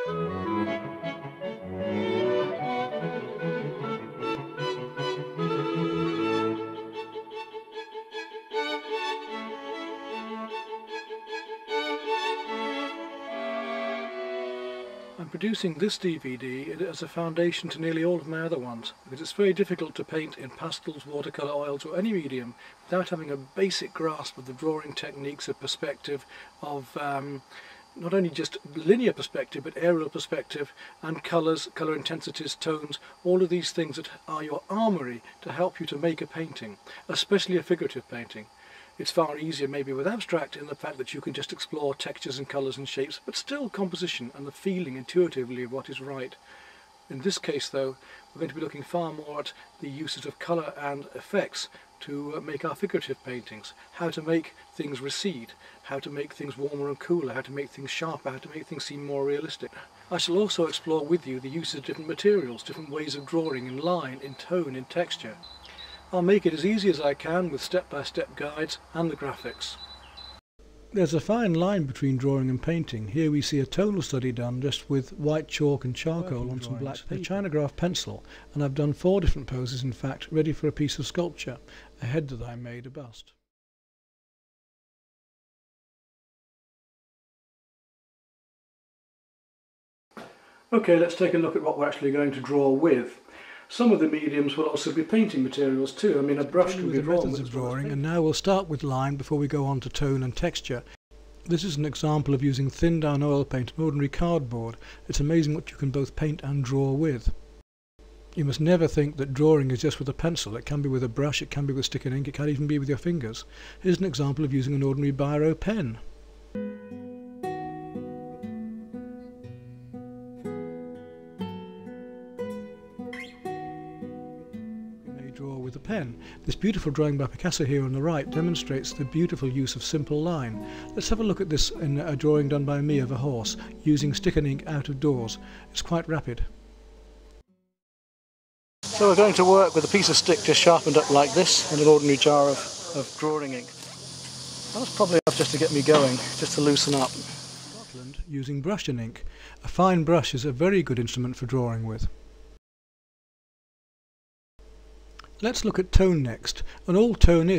I'm producing this DVD as a foundation to nearly all of my other ones, because it's very difficult to paint in pastels, watercolour, oils or any medium without having a basic grasp of the drawing techniques, of perspective, of not only just linear perspective but aerial perspective, and colours, colour intensities, tones, all of these things that are your armoury to help you to make a painting, especially a figurative painting. It's far easier maybe with abstract in the fact that you can just explore textures and colours and shapes, but still composition and the feeling intuitively of what is right. In this case though, we're going to be looking far more at the uses of colour and effects to make our figurative paintings, how to make things recede, how to make things warmer and cooler, how to make things sharper, how to make things seem more realistic. I shall also explore with you the use of different materials, different ways of drawing in line, in tone, in texture. I'll make it as easy as I can with step-by-step guides and the graphics. There's a fine line between drawing and painting. Here we see a tonal study done just with white chalk and charcoal on some black paper. A Chinagraph pencil, and I've done 4 different poses in fact, ready for a piece of sculpture, a head that I made, a bust. Okay, let's take a look at what we're actually going to draw with. Some of the mediums will also be painting materials too. I mean, a brush can be drawn with drawing, and now we'll start with line before we go on to tone and texture. This is an example of using thin down oil paint and ordinary cardboard. It's amazing what you can both paint and draw with. You must never think that drawing is just with a pencil. It can be with a brush, it can be with stick and ink, it can even be with your fingers. Here's an example of using an ordinary biro pen. Draw with a pen. This beautiful drawing by Picasso here on the right demonstrates the beautiful use of simple line. Let's have a look at this in a drawing done by me of a horse using stick and ink out of doors. It's quite rapid. So we're going to work with a piece of stick just sharpened up like this and an ordinary jar of drawing ink. That's probably enough just to get me going, just to loosen up. Scotland using brush and ink. A fine brush is a very good instrument for drawing with. Let's look at tone next, and all tone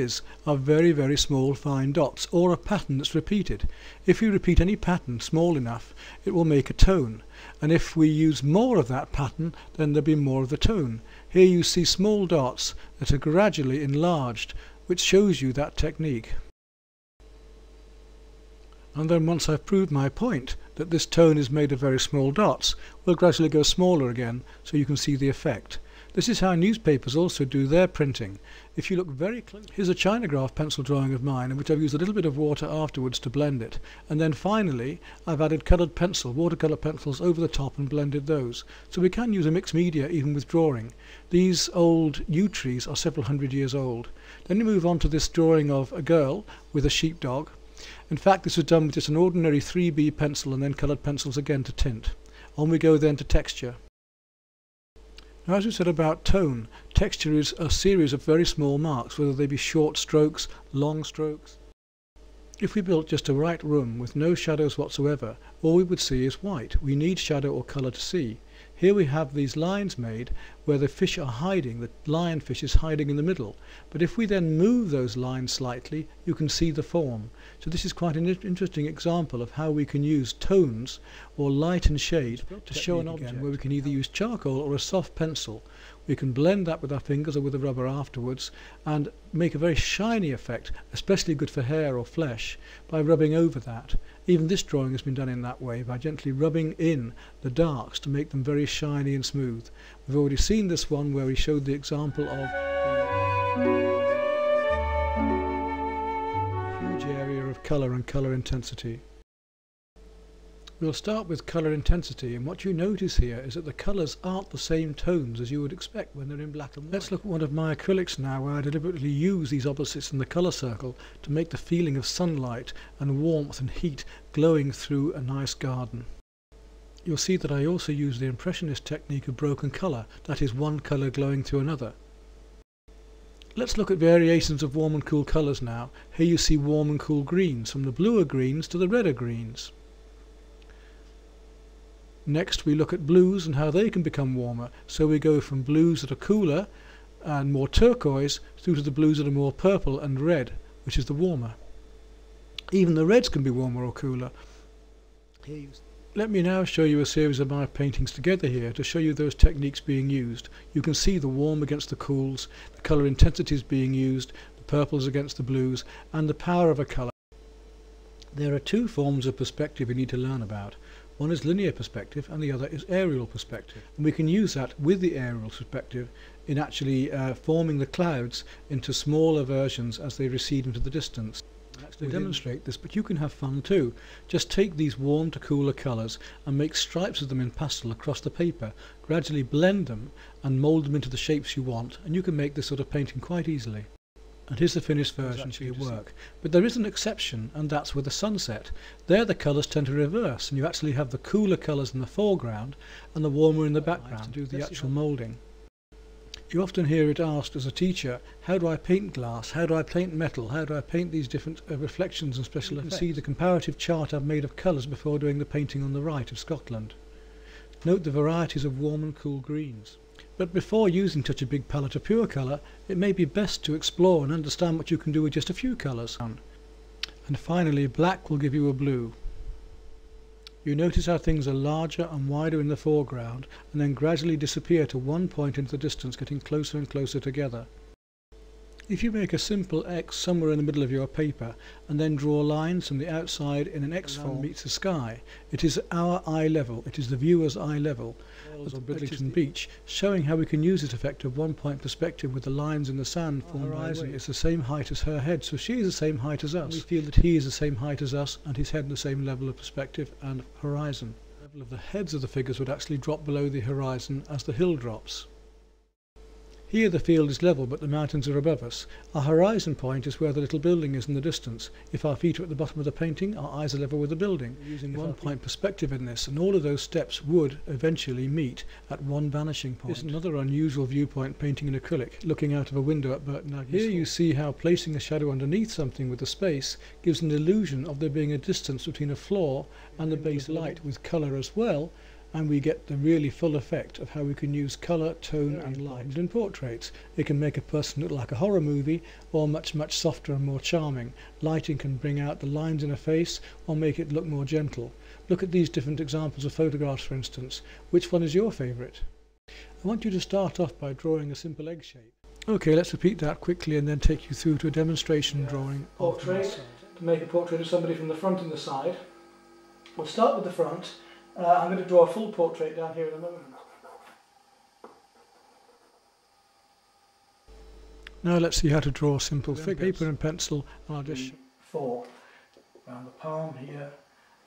are very, very small fine dots, or a pattern that's repeated. If you repeat any pattern small enough, it will make a tone, and if we use more of that pattern, then there'll be more of the tone. Here you see small dots that are gradually enlarged, which shows you that technique. And then once I've proved my point, that this tone is made of very small dots, we'll gradually go smaller again, so you can see the effect. This is how newspapers also do their printing. If you look very close, here's a Chinagraph pencil drawing of mine in which I've used a little bit of water afterwards to blend it, and then finally I've added coloured pencil, watercolour pencils over the top and blended those. So we can use a mixed media even with drawing. These old yew trees are several hundred years old. Then we move on to this drawing of a girl with a sheepdog. In fact, this was done with just an ordinary 3B pencil and then coloured pencils again to tint. On we go then to texture. Now, as we said about tone, texture is a series of very small marks, whether they be short strokes, long strokes. If we built just a white room with no shadows whatsoever, all we would see is white. We need shadow or colour to see. Here we have these lines made where the fish are hiding, the lionfish is hiding in the middle. But if we then move those lines slightly, you can see the form. So this is quite an interesting example of how we can use tones or light and shade to show an object where we can either use charcoal or a soft pencil. We can blend that with our fingers or with a rubber afterwards and make a very shiny effect, especially good for hair or flesh, by rubbing over that. Even this drawing has been done in that way, by gently rubbing in the darks to make them very shiny and smooth. We've already seen this one where we showed the example of the huge area of colour and colour intensity. We'll start with colour intensity, and what you notice here is that the colours aren't the same tones as you would expect when they're in black and white. Let's look at one of my acrylics now, where I deliberately use these opposites in the colour circle to make the feeling of sunlight and warmth and heat glowing through a nice garden. You'll see that I also use the impressionist technique of broken colour, that is one colour glowing through another. Let's look at variations of warm and cool colours now. Here you see warm and cool greens, from the bluer greens to the redder greens. Next we look at blues and how they can become warmer. So we go from blues that are cooler and more turquoise through to the blues that are more purple and red, which is the warmer. Even the reds can be warmer or cooler. Let me now show you a series of my paintings together here to show you those techniques being used. You can see the warm against the cools, the colour intensities being used, the purples against the blues, and the power of a colour. There are two forms of perspective you need to learn about. One is linear perspective and the other is aerial perspective. And we can use that with the aerial perspective in actually forming the clouds into smaller versions as they recede into the distance. To demonstrate this, but you can have fun too. Just take these warm to cooler colours and make stripes of them in pastel across the paper, gradually blend them and mould them into the shapes you want, and you can make this sort of painting quite easily. And here's the finished version for your work. But there is an exception, and that's with a sunset. There the colours tend to reverse, and you actually have the cooler colours in the foreground and the warmer in the background to do the actual moulding. You often hear it asked as a teacher, how do I paint glass, how do I paint metal, how do I paint these different reflections and special effects? You can see the comparative chart I've made of colours before doing the painting on the right of Scotland. Note the varieties of warm and cool greens. But before using such a big palette of pure colour, it may be best to explore and understand what you can do with just a few colours. And finally, black will give you a blue. You notice how things are larger and wider in the foreground and then gradually disappear to one point into the distance, getting closer and closer together. If you make a simple X somewhere in the middle of your paper and then draw lines from the outside in an X form meets the sky, it is our eye level, it is the viewer's eye level, or Bridlington Beach, showing how we can use this effect of one-point perspective with the lines in the sand formed by horizon is the same height as her head, so she is the same height as us. We feel that he is the same height as us and his head the same level of perspective and horizon. The level of the heads of the figures would actually drop below the horizon as the hill drops. Here the field is level, but the mountains are above us. Our horizon point is where the little building is in the distance. If our feet are at the bottom of the painting, our eyes are level with the building. We're using one-point perspective in this, and all of those steps would eventually meet at one vanishing point. This is another unusual viewpoint painting in acrylic, looking out of a window at Burton Agnew. Here you see how placing a shadow underneath something with a space gives an illusion of there being a distance between a floor and the base light with colour as well, and we get the really full effect of how we can use colour, tone and light in portraits. It can make a person look like a horror movie or much softer and more charming. Lighting can bring out the lines in a face or make it look more gentle. Look at these different examples of photographs, for instance. Which one is your favourite? I want you to start off by drawing a simple egg shape. Okay, let's repeat that quickly and then take you through to a demonstration drawing. Portrait, to make a portrait of somebody from the front and the side. We'll start with the front. I'm going to draw a full portrait down here in a moment. Now let's see how to draw simple figures. Paper and pencil, and I'll just 4 around the palm here,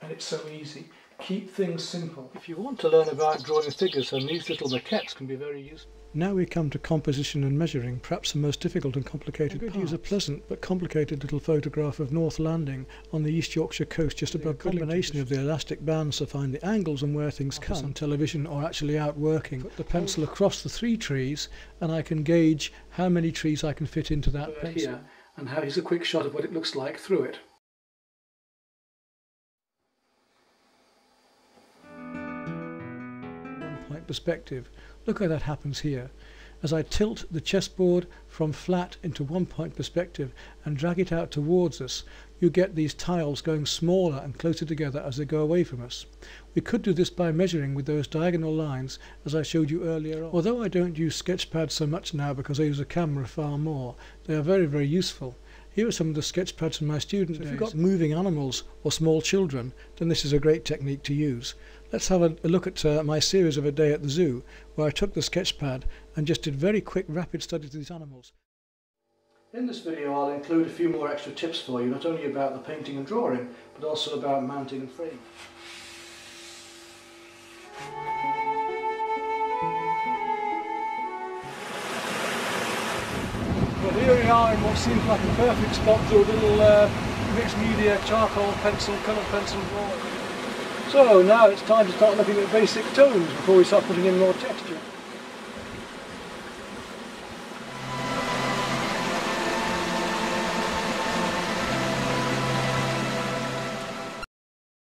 and it's so easy. Keep things simple. If you want to learn about drawing figures, then these little maquettes can be very useful. Now we come to composition and measuring, perhaps the most difficult and complicated part. I'm going to use a pleasant but complicated little photograph of North Landing on the East Yorkshire coast, just above Bridlington. A combination of the elastic bands to find the angles and where things come on television or actually out working. Put the pencil across the 3 trees and I can gauge how many trees I can fit into that pencil. Here, and here's a quick shot of what it looks like through it. One-point perspective. Look how that happens here. As I tilt the chessboard from flat into one-point perspective and drag it out towards us, you get these tiles going smaller and closer together as they go away from us. We could do this by measuring with those diagonal lines as I showed you earlier on. Although I don't use sketch pads so much now because I use a camera far more, they are very useful. Here are some of the sketch pads from my student days. If you've got moving animals or small children, then this is a great technique to use. Let's have a look at my series of a day at the zoo, where I took the sketch pad and just did very quick, rapid studies of these animals. In this video I'll include a few more extra tips for you, not only about the painting and drawing, but also about mounting and framing. Well, here we are in what seems like a perfect spot to a little mixed media charcoal pencil, coloured pencil drawing. So now it's time to start looking at basic tones before we start putting in more texture.